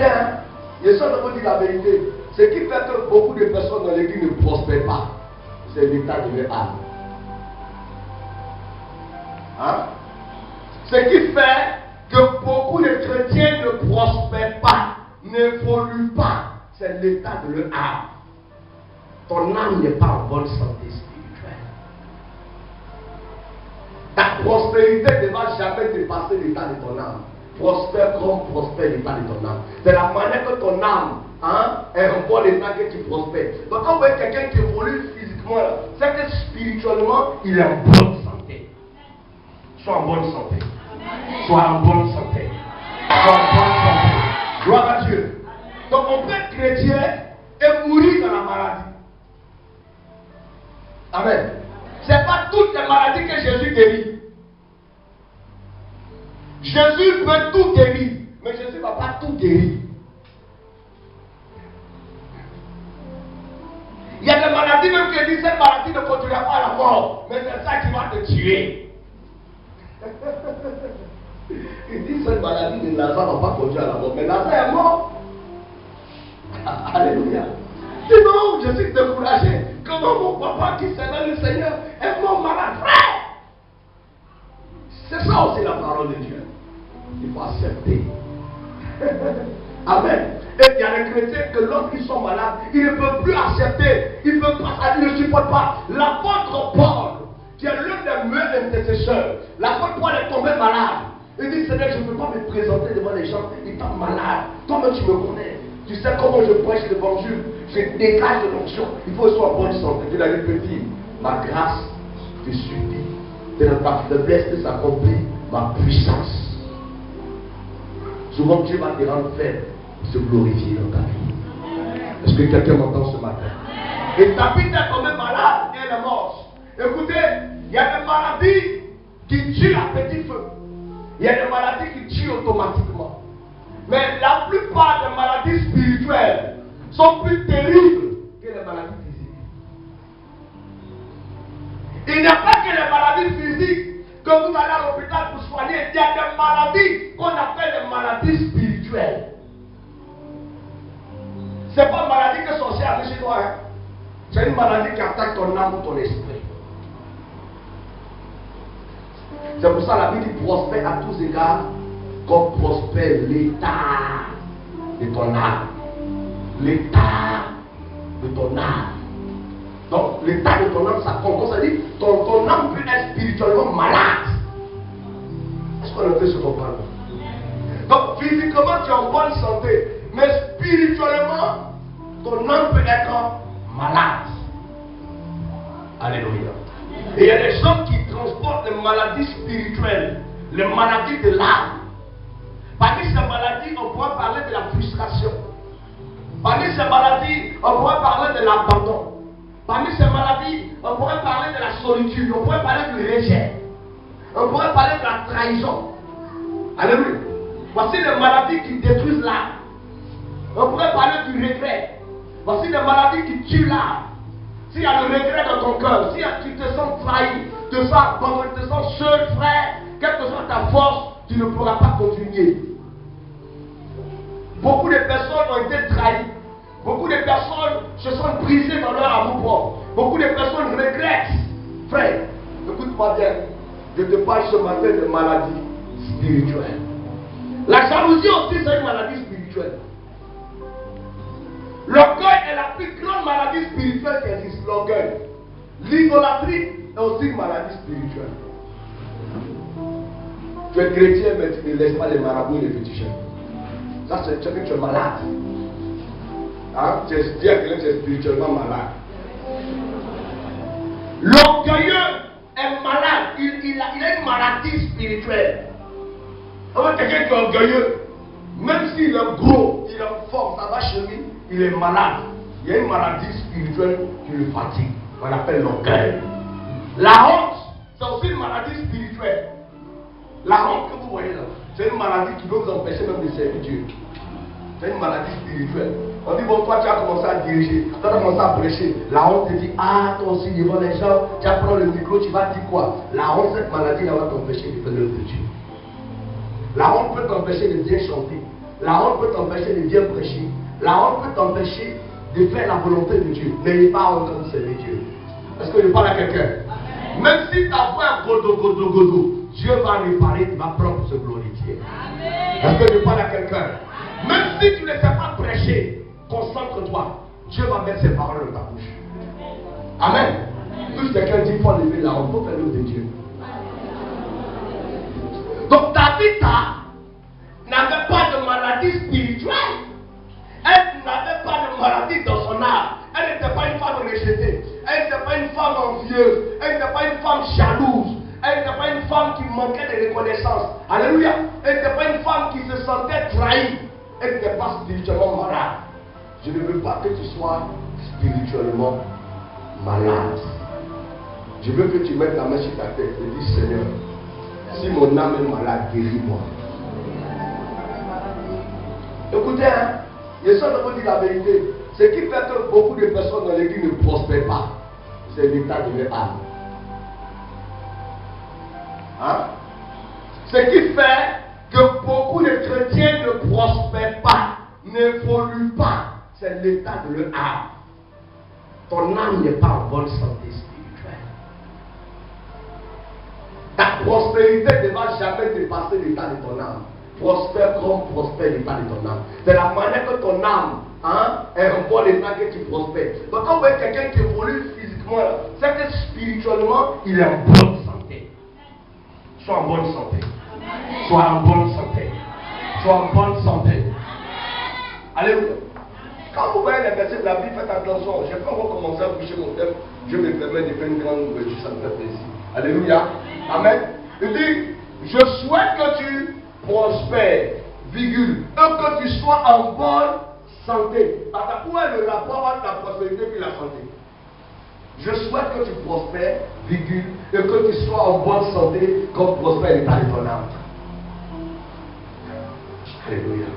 Écoutez, hein, je suis en train de vous dire la vérité. Ce qui fait que beaucoup de personnes dans l'église ne prospèrent pas, c'est l'état de leur âme. Hein? Ce qui fait que beaucoup de chrétiens ne prospèrent pas, n'évoluent pas, c'est l'état de leur âme. Ton âme n'est pas en bonne santé spirituelle. Ta prospérité ne va jamais dépasser l'état de ton âme. Prospère comme prospère l'état de ton âme. C'est la manière que ton âme est en bon état que tu prospères. Donc quand vous voyez quelqu'un qui évolue physiquement, c'est que spirituellement, il est en bonne santé. Sois en bonne santé. Sois en bonne santé. Sois en bonne santé. Gloire à Dieu. Donc on peut être chrétien et mourir dans la maladie. Amen. Ce n'est pas toutes les maladies que Jésus guérit. Jésus peut tout guérir, mais Jésus ne va pas tout guérir. Il y a des maladies même qui disent cette maladie ne conduira pas à la mort, mais c'est ça qui va te tuer. Il dit cette maladie de Lazare ne va pas conduire à la mort, mais Lazare est mort. Alléluia. Sinon, je suis découragé. Comment mon papa qui servait le Seigneur est mort malade, frère? C'est ça aussi la parole de Dieu. Il faut accepter. Amen. Et il y a des chrétiens que lorsqu'ils sont malades, ils ne peuvent plus accepter. Ils ne peuvent pas, ils ne supportent pas. L'apôtre Paul, qui est l'un des meilleurs intercesseurs, l'apôtre Paul est tombé malade. Il dit, Seigneur, je ne peux pas me présenter devant les gens étant malade. Toi-même, tu me connais. Tu sais comment je prêche l'évangile. Je dégage de l'onction. Il faut que ce soit en bonne santé. Dieu l'a dit, petit, ma grâce te suffit. De ta faiblesse que s'accomplit ma puissance. Souvent Dieu va te rendre faible, se glorifier dans ta vie. Est-ce que quelqu'un m'entend ce matin? Et David est tombé malade et elle est morte. Écoutez, il y a des maladies qui tuent à petit feu. Il y a des maladies qui tuent automatiquement. Mais la plupart des maladies spirituelles sont plus terribles que les maladies physiques. Il n'y a pas que les maladies physiques que vous allez à l'hôpital pour soigner. Il y a des maladies qu'on appelle des maladies spirituelles. Ce n'est pas une maladie que sorcier a fait chez toi. Hein? C'est une maladie qui attaque ton âme ou ton esprit. C'est pour ça que la Bible dit prospère à tous égards, comme prospère l'état de ton âme. L'état de ton âme. Donc l'état de ton âme, ça compte. Ça dit, ton âme peut être spirituellement malade. Est-ce qu'on a fait ce qu'on parle? Donc physiquement, tu es en bonne santé. Mais spirituellement, ton âme peut être malade. Alléluia. Et il y a des gens qui transportent les maladies spirituelles, les maladies de l'âme. Parmi ces maladies, on pourrait parler de la frustration. Parmi ces maladies, on pourrait parler de l'abandon. Parmi ces maladies, on pourrait parler de la solitude, on pourrait parler du rejet, on pourrait parler de la trahison. Alléluia. Voici les maladies qui détruisent l'âme. On pourrait parler du regret. Voici les maladies qui tuent l'âme. S'il y a le regret dans ton cœur, si tu te sens trahi, tu te sens abandonné, tu te sens seul, frère, quelle que soit ta force, tu ne pourras pas continuer. Beaucoup de personnes ont été trahies. Beaucoup de personnes se sont brisées dans leur amour propre. Beaucoup de personnes regrettent. Frère, écoute-moi bien. Je te parle ce matin de maladies spirituelles. La jalousie aussi, c'est une maladie spirituelle. L'orgueil est la plus grande maladie spirituelle qui existe. L'orgueil. L'idolâtrie est aussi une maladie spirituelle. Tu es chrétien, mais tu ne laisses pas les marabouts et les féticheurs. Ça, c'est que tu es malade. Hein? Tu dis à quelqu'un que tu es spirituellement malade. L'orgueilleux est malade. Il a une maladie spirituelle. Alors, quelqu'un qui est orgueilleux, même s'il est gros, il est en forme, ça va chez lui, il est malade. Il y a une maladie spirituelle qui le fatigue. On appelle l'orgueil. La honte, c'est aussi une maladie spirituelle. La honte que vous voyez là, c'est une maladie qui peut vous empêcher même de servir Dieu. C'est une maladie spirituelle. On dit, bon, toi tu as commencé à diriger, toi tu as commencé à prêcher. La honte te dit, ah, toi aussi devant les gens, tu vas prendre le micro, tu vas dire quoi? La honte, cette maladie là va t'empêcher de faire l'œuvre de Dieu. La honte peut t'empêcher de bien chanter. La honte peut t'empêcher de bien prêcher. La honte peut t'empêcher de faire la volonté de Dieu. N'ayez pas honte comme servir Dieu. Est-ce que je parle à quelqu'un? Même si ta voix est godo, Dieu va réparer, il va prendre se glorifier. Est-ce que je parle à quelqu'un? Même si tu ne sais pas prêcher, concentre-toi. Dieu va mettre ses paroles dans ta bouche. Amen. Tous quelqu'un dit qu'il faut lever la honte, il faut faire l'œuvre de Dieu. Donc Tabitha n'avait pas de maladie spirituelle. Elle n'avait pas de maladie dans son âme. Elle n'était pas une femme rejetée. Elle n'était pas une femme envieuse. Elle n'était pas une femme jalouse. Elle n'était pas une femme qui manquait de reconnaissance. Alléluia. Elle n'était pas une femme qui se sentait trahie. Elle n'était pas spirituellement malade. Je ne veux pas que tu sois spirituellement malade. Je veux que tu mettes la main sur ta tête et dis Seigneur, si mon âme est malade, guéris-moi. Écoutez, hein, je suis en train de vous dire la vérité. Ce qui fait que beaucoup de personnes dans l'église ne prospèrent pas, c'est l'état de leur âme. Hein? Ce qui fait que beaucoup de chrétiens ne prospèrent pas, n'évoluent pas, c'est l'état de leur âme. Ton âme n'est pas en bonne santé spirituelle. Ta prospérité ne va jamais dépasser l'état de ton âme. Prospère comme prospère l'état de ton âme. C'est la manière que ton âme est en bon état que tu prospères. Donc quand vous voyez quelqu'un qui évolue physiquement, c'est que spirituellement, il est en bonne santé. Sois en bonne santé. Sois en bonne santé. Sois en bonne santé. Alléluia. Quand vous voyez les versets de la Bible, faites attention. Je ne vais pas recommencer à boucher mon thème. Je me permets de faire une grande ouverture, ça me fait plaisir. Alléluia. Amen. Il dit, je souhaite que tu prospères, virgule, et que tu sois en bonne santé. Parce que où est le rapport entre la prospérité et la santé? Je souhaite que tu prospères, virgule, et que tu sois en bonne santé comme prospère l'état de ton âme. Alléluia.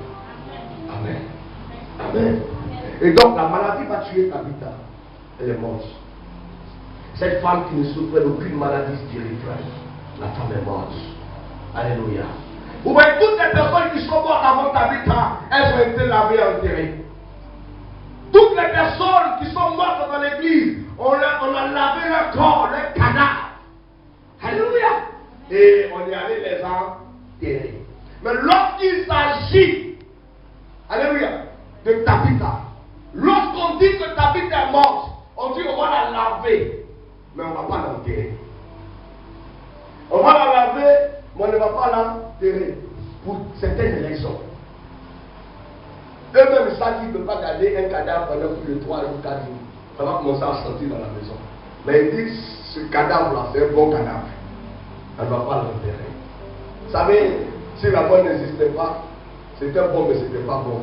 Amen. Amen. Et donc la maladie va tuer Tabitha. Elle est morte. Cette femme qui ne souffrait d'aucune maladie spirituelle, la femme est morte. Alléluia. Vous voyez toutes les personnes qui sont mortes avant Tabitha, elles ont été lavées et enterrées. Toutes les personnes qui sont mortes dans l'église, on a lavé leur corps, leur cadavre. Alléluia. Et on est allé les enterrer. Mais lorsqu'il s'agit, alléluia, de Tabitha, lorsqu'on dit que Tabitha est morte, on dit on va la laver, mais on ne va pas l'enterrer. On va la laver, mais on ne va pas l'enterrer. Pour certaines raisons. Eux-mêmes, ils savent qu'ils ne peuvent pas garder un cadavre pendant plus de 3 jours, 4 jours. Ça va commencer à sentir dans la maison. Mais ils disent ce cadavre-là, c'est un bon cadavre. On ne va pas l'enterrer. Vous savez, si la bonne n'existait pas, c'était bon, mais ce n'était pas bon.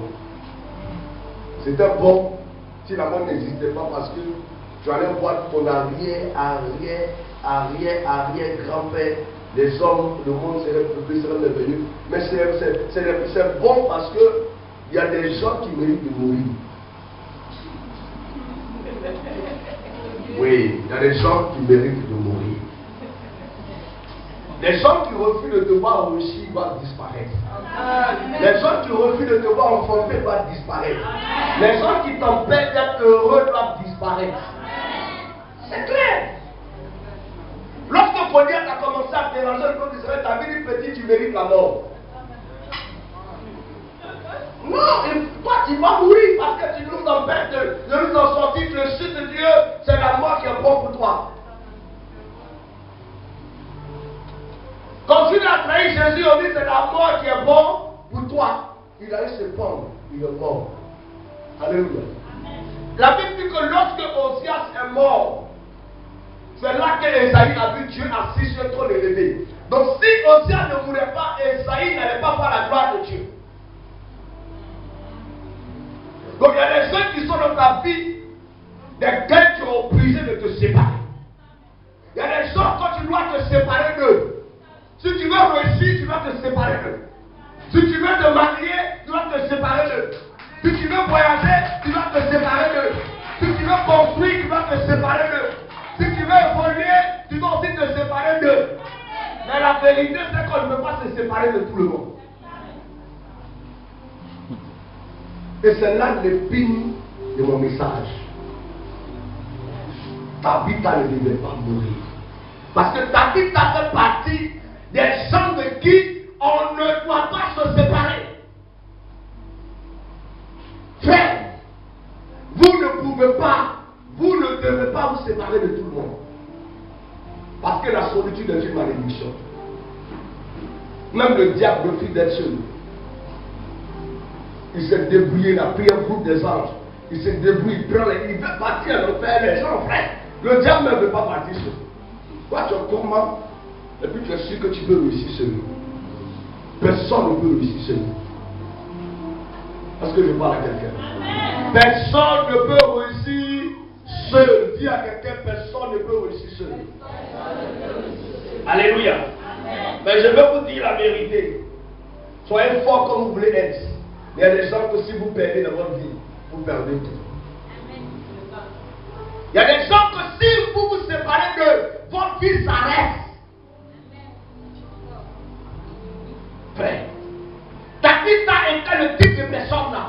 C'était bon si la mort n'existait pas parce que tu allais voir ton arrière-grand-père, les hommes, le monde serait peuplé, serait devenu. Mais c'est bon parce que il y a des gens qui méritent de mourir. Oui, il y a des gens qui méritent de mourir. Les gens qui refusent de te voir réussir vont disparaître. Les gens qui refusent de te voir enfanter vont disparaître. Les gens qui t'empêchent d'être heureux doivent disparaître. C'est clair. Lorsque Goliath a commencé à déranger le peuple d'Israël, ta vie petit, tu mérites la mort. Non, toi tu vas mourir parce que tu nous empêches de nous en sortir. Le Fils de Dieu, c'est la mort qui est bonne pour toi. Quand tu as trahi Jésus, on dit c'est la mort qui est bonne pour toi. Il allait se pendre, il est mort. Alléluia. La Bible dit que lorsque Osias est mort, c'est là que Esaïe a vu Dieu assis sur le trône élevé. Donc si Osias ne mourait pas, Esaïe n'allait pas voir la gloire de Dieu. Donc il y a des gens qui sont dans ta vie, desquels tu es obligé de te séparer. Il y a des gens quand tu dois te séparer d'eux. Si tu veux réussir, tu dois te séparer d'eux. Si tu veux te marier, tu dois te séparer d'eux. Si tu veux voyager, tu dois te séparer d'eux. Si tu veux construire, tu dois te séparer d'eux. Si tu veux évoluer, tu dois aussi te séparer d'eux. Mais la vérité, c'est qu'on ne peut pas se séparer de tout le monde. Et c'est là l'épine de mon message. Tabitha ne devait pas mourir. Parce que Tabitha fait partie des gens de qui on ne doit pas se séparer. Frère, vous ne devez pas vous séparer de tout le monde. Parce que la solitude est une malédiction. Même le diable refuse d'être seul. Il s'est débrouillé, il a pris un groupe des anges. Il s'est débrouillé, il veut partir à l'enfer, les gens, frère. Le diable ne veut pas partir seul. Toi, tu commences, et puis tu es sûr que tu peux réussir seul. Personne ne peut réussir seul. Est-ce que je parle à quelqu'un? Personne ne peut réussir seul. Dis à quelqu'un, personne ne peut réussir seul. Alléluia. Mais je veux vous dire la vérité. Soyez forts comme vous voulez être. Il y a des gens que si vous perdez dans votre vie, vous perdez tout. Il y a des gens que si vous vous séparez d'eux, votre vie s'arrête. Frère, Tabitha était le type de personne là.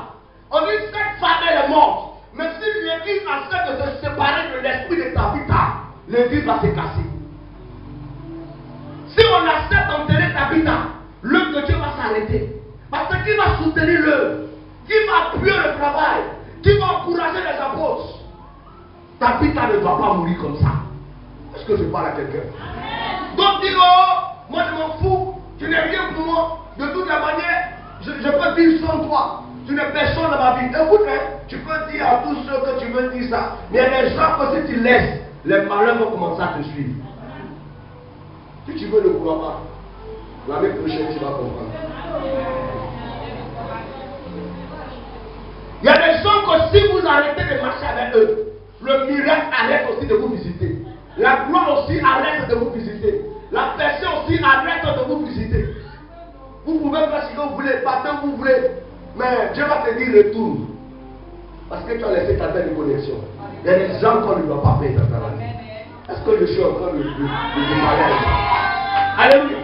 On dit cette femme elle est morte. Mais si l'église accepte de se séparer de l'esprit de Tabitha, l'église va se casser. Si on accepte d'enterrer Tabitha, l'œuvre de Dieu va s'arrêter. Parce que qui va soutenir l'œuvre? Qui va appuyer le travail? Qui va encourager les apôtres? Tabitha ne doit pas mourir comme ça. Est-ce que je parle à quelqu'un? Donc dis oh, moi je m'en fous, tu n'es rien pour moi. De toute la manière, je peux dire sans toi. Tu n'es personne dans ma vie. Écoute, tu peux dire à tous ceux que tu veux dire ça. Mais il y a des gens que si tu laisses, les malheurs vont commencer à te suivre. Si tu veux le croire pas, l'année prochaine tu vas comprendre. Il y a des gens que si vous arrêtez de marcher avec eux, le miracle arrête aussi de vous visiter. La gloire aussi arrête de vous visiter. La personne aussi arrête de vous visiter. Vous pouvez faire ce que vous voulez, pas tant que vous voulez. Mais Dieu va te dire retourne. Parce que tu as laissé ta tête de connexion. Il y a des gens qu'on ne doit pas payer dans ta vie. Est-ce que je suis en train de parler? Alléluia.